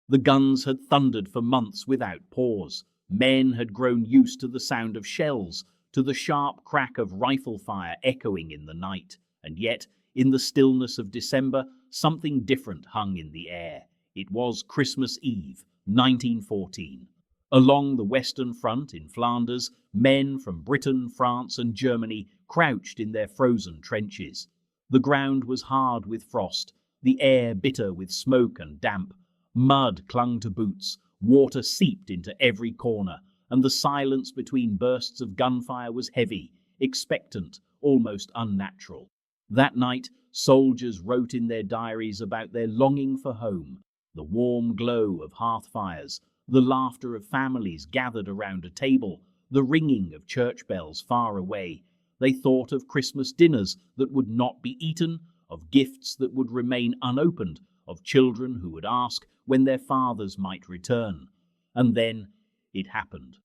The guns had thundered for months without pause. Men had grown used to the sound of shells, to the sharp crack of rifle fire echoing in the night. And yet, in the stillness of December, something different hung in the air. It was Christmas Eve, 1914. Along the Western Front in Flanders, men from Britain, France, and Germany crouched in their frozen trenches. The ground was hard with frost, the air bitter with smoke and damp. Mud clung to boots, water seeped into every corner, and the silence between bursts of gunfire was heavy, expectant, almost unnatural. That night, soldiers wrote in their diaries about their longing for home, the warm glow of hearth fires, the laughter of families gathered around a table, the ringing of church bells far away. They thought of Christmas dinners that would not be eaten, of gifts that would remain unopened, of children who would ask when their fathers might return. And then it happened.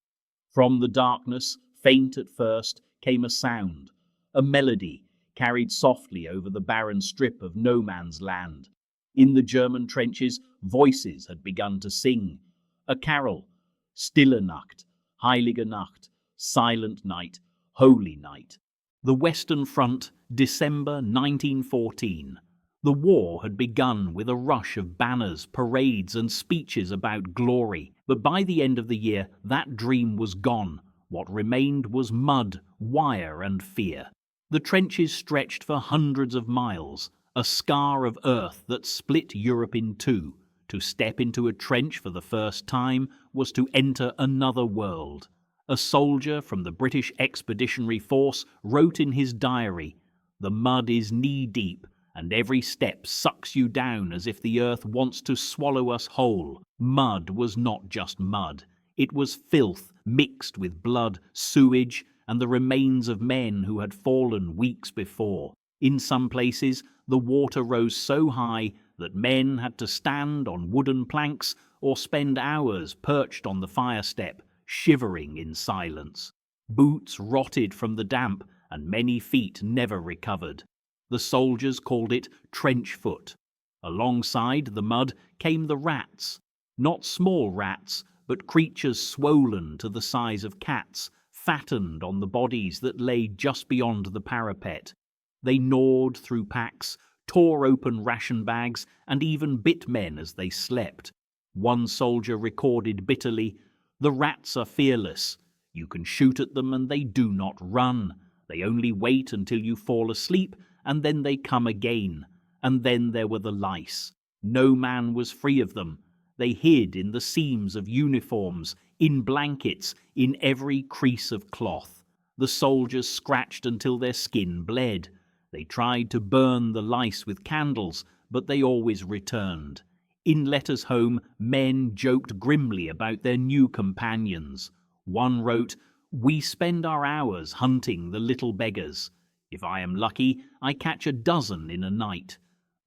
From the darkness, faint at first, came a sound, a melody carried softly over the barren strip of no man's land. In the German trenches, voices had begun to sing. A carol, Stille Nacht, Heilige Nacht, Silent Night, Holy Night. The Western Front, December 1914. The war had begun with a rush of banners, parades, and speeches about glory. But by the end of the year, that dream was gone. What remained was mud, wire, and fear. The trenches stretched for hundreds of miles, a scar of earth that split Europe in two. To step into a trench for the first time was to enter another world. A soldier from the British Expeditionary Force wrote in his diary, "The mud is knee-deep, and every step sucks you down as if the earth wants to swallow us whole." Mud was not just mud. It was filth mixed with blood, sewage, and the remains of men who had fallen weeks before. In some places, the water rose so high that men had to stand on wooden planks or spend hours perched on the fire step, shivering in silence. Boots rotted from the damp, and many feet never recovered. The soldiers called it trench foot. Alongside the mud came the rats. Not small rats, but creatures swollen to the size of cats, fattened on the bodies that lay just beyond the parapet. They gnawed through packs, tore open ration bags, and even bit men as they slept. One soldier recorded bitterly, "The rats are fearless. You can shoot at them and they do not run. They only wait until you fall asleep, and then they come again." And then there were the lice. No man was free of them. They hid in the seams of uniforms, in blankets, in every crease of cloth. The soldiers scratched until their skin bled. They tried to burn the lice with candles, but they always returned. In letters home, men joked grimly about their new companions. One wrote, "We spend our hours hunting the little beggars. If I am lucky, I catch a dozen in a night.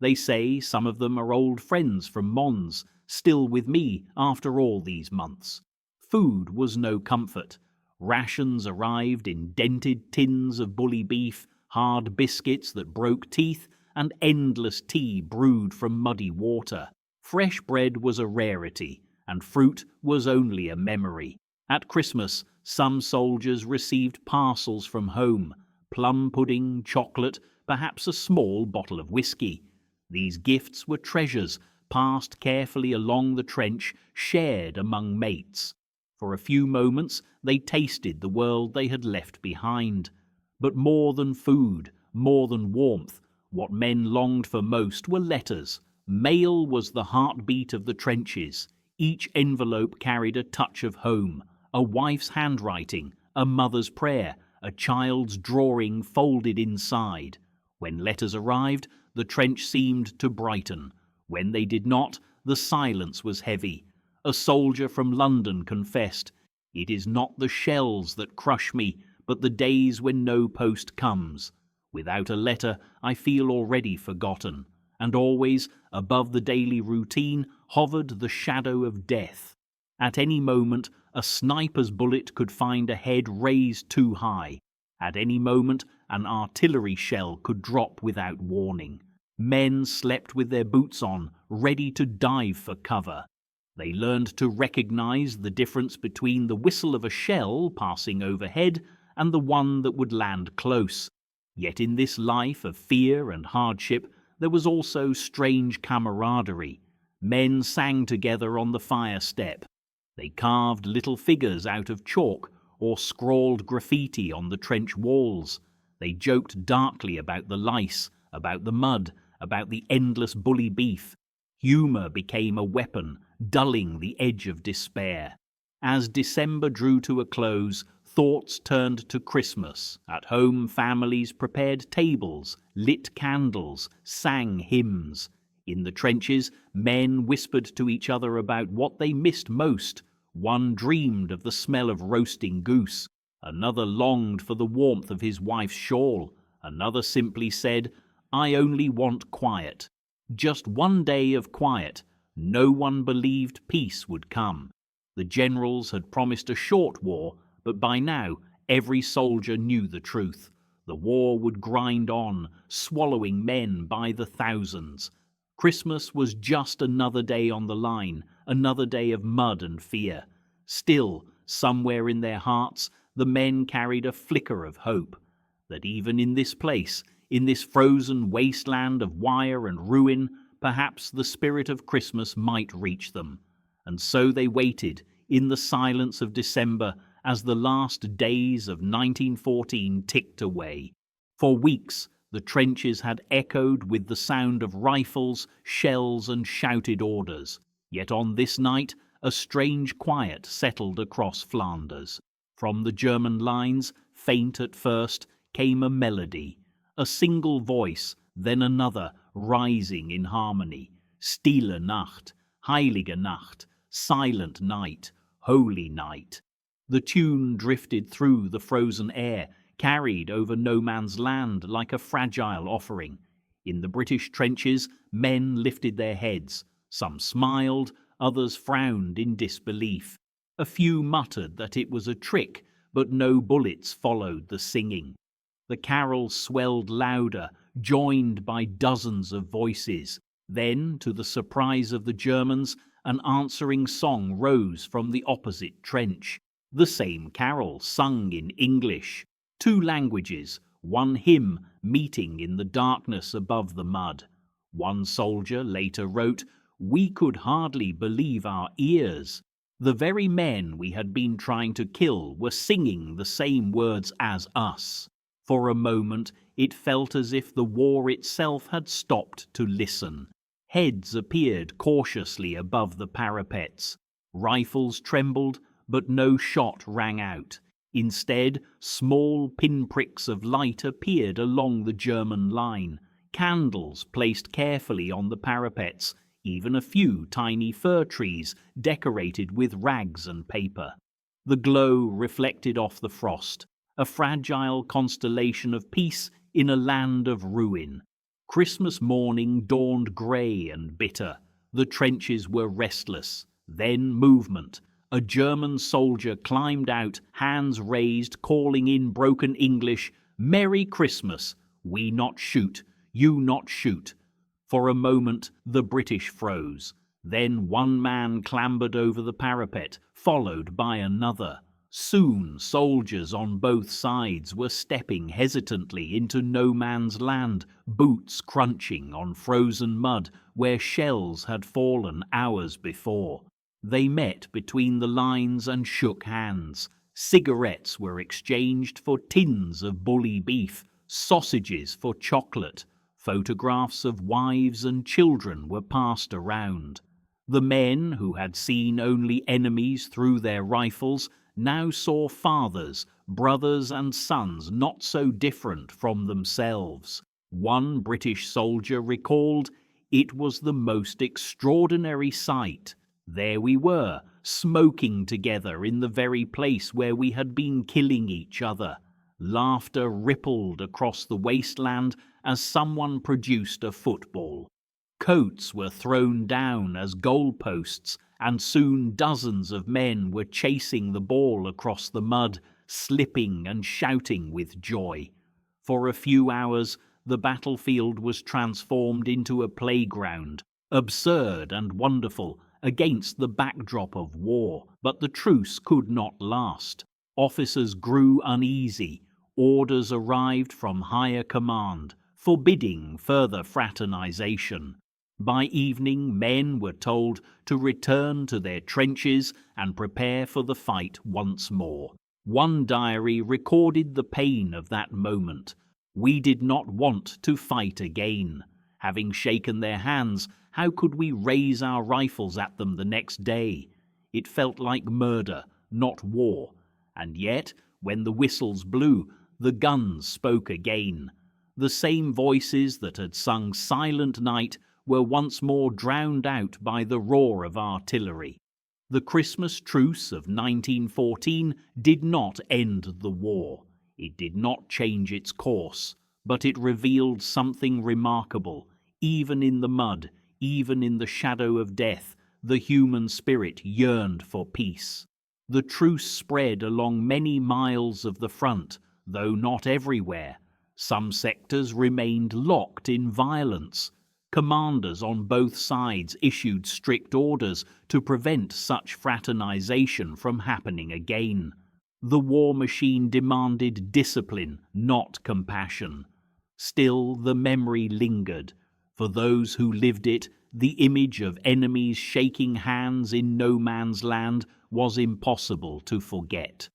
They say some of them are old friends from Mons, still with me after all these months." Food was no comfort. Rations arrived in dented tins of bully beef, hard biscuits that broke teeth, and endless tea brewed from muddy water. Fresh bread was a rarity, and fruit was only a memory. At Christmas, some soldiers received parcels from home, plum pudding, chocolate, perhaps a small bottle of whiskey. These gifts were treasures, passed carefully along the trench, shared among mates. For a few moments they tasted the world they had left behind. But more than food, more than warmth, what men longed for most were letters. Mail was the heartbeat of the trenches. Each envelope carried a touch of home, a wife's handwriting, a mother's prayer, a child's drawing folded inside. When letters arrived, the trench seemed to brighten. When they did not, the silence was heavy. A soldier from London confessed, "It is not the shells that crush me, but the days when no post comes. Without a letter, I feel already forgotten." And always, above the daily routine, hovered the shadow of death. At any moment, a sniper's bullet could find a head raised too high. At any moment, an artillery shell could drop without warning. Men slept with their boots on, ready to dive for cover. They learned to recognize the difference between the whistle of a shell passing overhead and the one that would land close. Yet in this life of fear and hardship, there was also strange camaraderie. Men sang together on the fire step. They carved little figures out of chalk or scrawled graffiti on the trench walls. They joked darkly about the lice, about the mud, about the endless bully beef. Humour became a weapon, dulling the edge of despair. As December drew to a close, thoughts turned to Christmas. At home, families prepared tables, lit candles, sang hymns. In the trenches, men whispered to each other about what they missed most. One dreamed of the smell of roasting goose. Another longed for the warmth of his wife's shawl. Another simply said, "I only want quiet." Just one day of quiet. No one believed peace would come. The generals had promised a short war, but by now every soldier knew the truth. The war would grind on, swallowing men by the thousands. Christmas was just another day on the line, another day of mud and fear. Still, somewhere in their hearts, the men carried a flicker of hope, that even in this place, in this frozen wasteland of wire and ruin, perhaps the spirit of Christmas might reach them. And so they waited, in the silence of December, as the last days of 1914 ticked away. For weeks, the trenches had echoed with the sound of rifles, shells, and shouted orders. Yet on this night, a strange quiet settled across Flanders. From the German lines, faint at first, came a melody. A single voice, then another, rising in harmony. Stille Nacht, Heilige Nacht, silent night, holy night. The tune drifted through the frozen air, carried over no man's land like a fragile offering. In the British trenches, men lifted their heads. Some smiled, others frowned in disbelief. A few muttered that it was a trick, but no bullets followed the singing. The carol swelled louder, joined by dozens of voices. Then, to the surprise of the Germans, an answering song rose from the opposite trench. The same carol, sung in English. Two languages, one hymn meeting in the darkness above the mud. One soldier later wrote, "We could hardly believe our ears. The very men we had been trying to kill were singing the same words as us." For a moment, it felt as if the war itself had stopped to listen. Heads appeared cautiously above the parapets. Rifles trembled, but no shot rang out. Instead, small pinpricks of light appeared along the German line. Candles placed carefully on the parapets, even a few tiny fir trees decorated with rags and paper. The glow reflected off the frost, a fragile constellation of peace in a land of ruin. Christmas morning dawned grey and bitter. The trenches were restless. Then movement. A German soldier climbed out, hands raised, calling in broken English, "Merry Christmas! We not shoot, you not shoot." For a moment, the British froze. Then one man clambered over the parapet, followed by another. Soon soldiers on both sides were stepping hesitantly into no man's land, boots crunching on frozen mud where shells had fallen hours before. They met between the lines and shook hands. Cigarettes were exchanged for tins of bully beef, sausages for chocolate. Photographs of wives and children were passed around. The men, who had seen only enemies through their rifles, now saw fathers, brothers and sons not so different from themselves. One British soldier recalled, "It was the most extraordinary sight. There we were, smoking together in the very place where we had been killing each other. Laughter rippled across the wasteland as someone produced a football. Coats were thrown down as goalposts, and soon dozens of men were chasing the ball across the mud, slipping and shouting with joy. For a few hours, the battlefield was transformed into a playground, absurd and wonderful, against the backdrop of war. But the truce could not last. Officers grew uneasy. Orders arrived from higher command, forbidding further fraternization. By evening, men were told to return to their trenches and prepare for the fight once more. One diary recorded the pain of that moment. "We did not want to fight again. Having shaken their hands, how could we raise our rifles at them the next day? It felt like murder, not war. And yet, when the whistles blew, the guns spoke again. The same voices that had sung Silent Night were once more drowned out by the roar of artillery." The Christmas truce of 1914 did not end the war. It did not change its course, but it revealed something remarkable. Even in the mud, even in the shadow of death, the human spirit yearned for peace. The truce spread along many miles of the front, though not everywhere. Some sectors remained locked in violence. Commanders on both sides issued strict orders to prevent such fraternization from happening again. The war machine demanded discipline, not compassion. Still, the memory lingered. For those who lived it, the image of enemies shaking hands in no man's land was impossible to forget.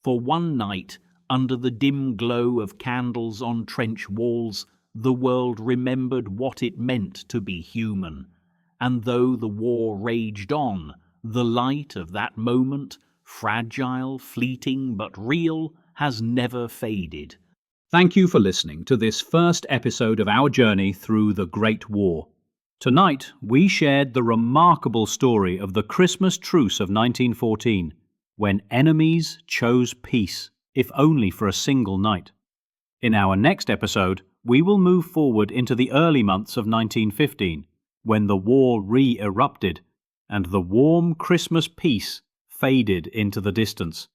For one night, under the dim glow of candles on trench walls, the world remembered what it meant to be human. And though the war raged on, the light of that moment, fragile, fleeting, but real, has never faded. Thank you for listening to this first episode of our journey through the Great War. Tonight, we shared the remarkable story of the Christmas truce of 1914, when enemies chose peace, if only for a single night. In our next episode, we will move forward into the early months of 1915, when the war re-erupted and the warm Christmas peace faded into the distance,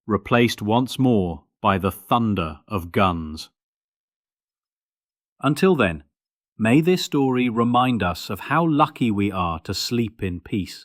replaced once more by the thunder of guns. Until then, may this story remind us of how lucky we are to sleep in peace.